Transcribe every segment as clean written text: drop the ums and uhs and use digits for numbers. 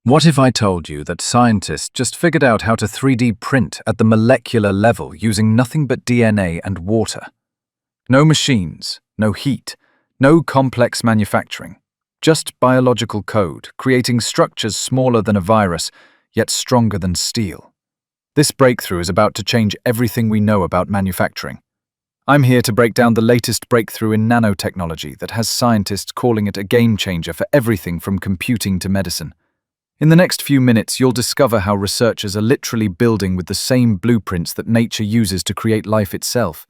What if I told you that scientists just figured out how to 3D print at the molecular level using nothing but DNA and water? No machines, no heat, no complex manufacturing. Just biological code, creating structures smaller than a virus, yet stronger than steel. This breakthrough is about to change everything we know about manufacturing. I'm here to break down the latest breakthrough in nanotechnology that has scientists calling it a game changer for everything from computing to medicine. In the next few minutes, you'll discover how researchers are literally building with the same blueprints that nature uses to create life itself.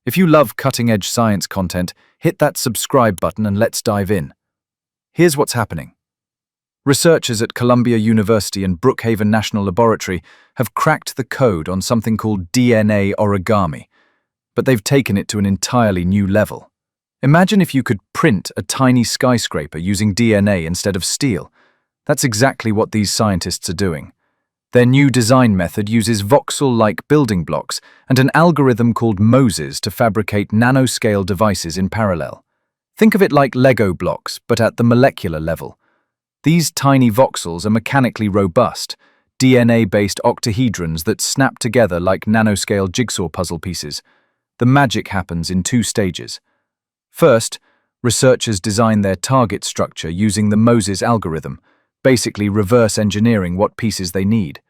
If you love cutting-edge science content, hit that subscribe button and let's dive in. Here's what's happening. Researchers at Columbia University and Brookhaven National Laboratory have cracked the code on something called DNA origami, but they've taken it to an entirely new level. Imagine if you could print a tiny skyscraper using DNA instead of steel. That's exactly what these scientists are doing. Their new design method uses voxel-like building blocks and an algorithm called Moses to fabricate nanoscale devices in parallel. Think of it like Lego blocks, but at the molecular level. These tiny voxels are mechanically robust, DNA-based octahedrons that snap together like nanoscale jigsaw puzzle pieces. The magic happens in two stages. First, researchers design their target structure using the Moses algorithm, basically reverse engineering what pieces they need.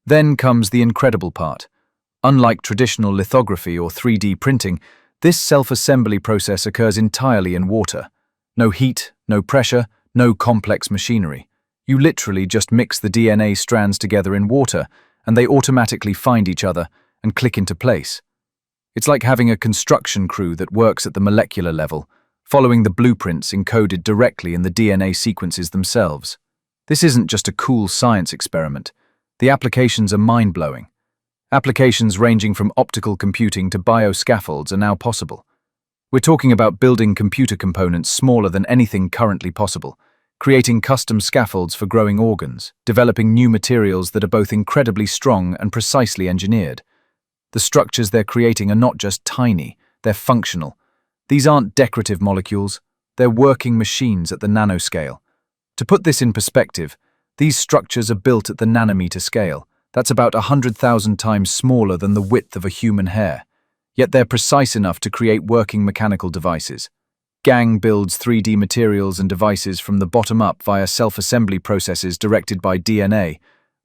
Then comes the incredible part. Unlike traditional lithography or 3D printing, this self-assembly process occurs entirely in water. No heat, no pressure, no complex machinery. You literally just mix the DNA strands together in water, and they automatically find each other and click into place. It's like having a construction crew that works at the molecular level, following the blueprints encoded directly in the DNA sequences themselves. This isn't just a cool science experiment. The applications are mind-blowing. Applications ranging from optical computing to bioscaffolds are now possible. We're talking about building computer components smaller than anything currently possible, creating custom scaffolds for growing organs, developing new materials that are both incredibly strong and precisely engineered. The structures they're creating are not just tiny, they're functional. These aren't decorative molecules, they're working machines at the nanoscale. To put this in perspective, these structures are built at the nanometer scale. That's about 100,000 times smaller than the width of a human hair. Yet they're precise enough to create working mechanical devices. Gang builds 3D materials and devices from the bottom up via self-assembly processes directed by DNA,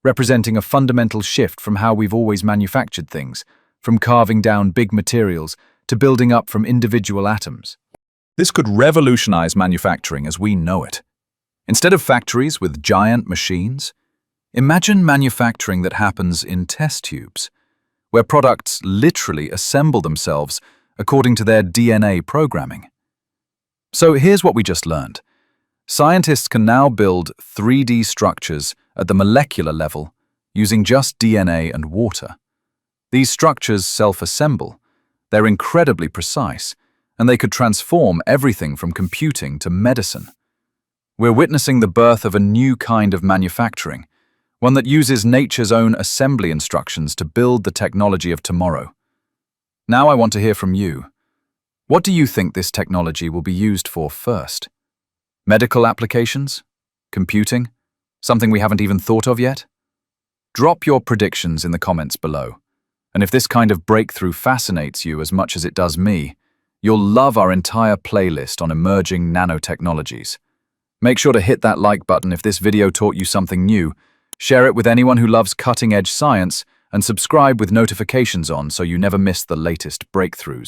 representing a fundamental shift from how we've always manufactured things, from carving down big materials to building up from individual atoms. This could revolutionize manufacturing as we know it. Instead of factories with giant machines, imagine manufacturing that happens in test tubes, where products literally assemble themselves according to their DNA programming. So here's what we just learned. Scientists can now build 3D structures at the molecular level using just DNA and water. These structures self-assemble. They're incredibly precise, and they could transform everything from computing to medicine. We're witnessing the birth of a new kind of manufacturing, one that uses nature's own assembly instructions to build the technology of tomorrow. Now I want to hear from you. What do you think this technology will be used for first? Medical applications? Computing? Something we haven't even thought of yet? Drop your predictions in the comments below. And if this kind of breakthrough fascinates you as much as it does me, you'll love our entire playlist on emerging nanotechnologies. Make sure to hit that like button if this video taught you something new, share it with anyone who loves cutting-edge science, and subscribe with notifications on so you never miss the latest breakthroughs.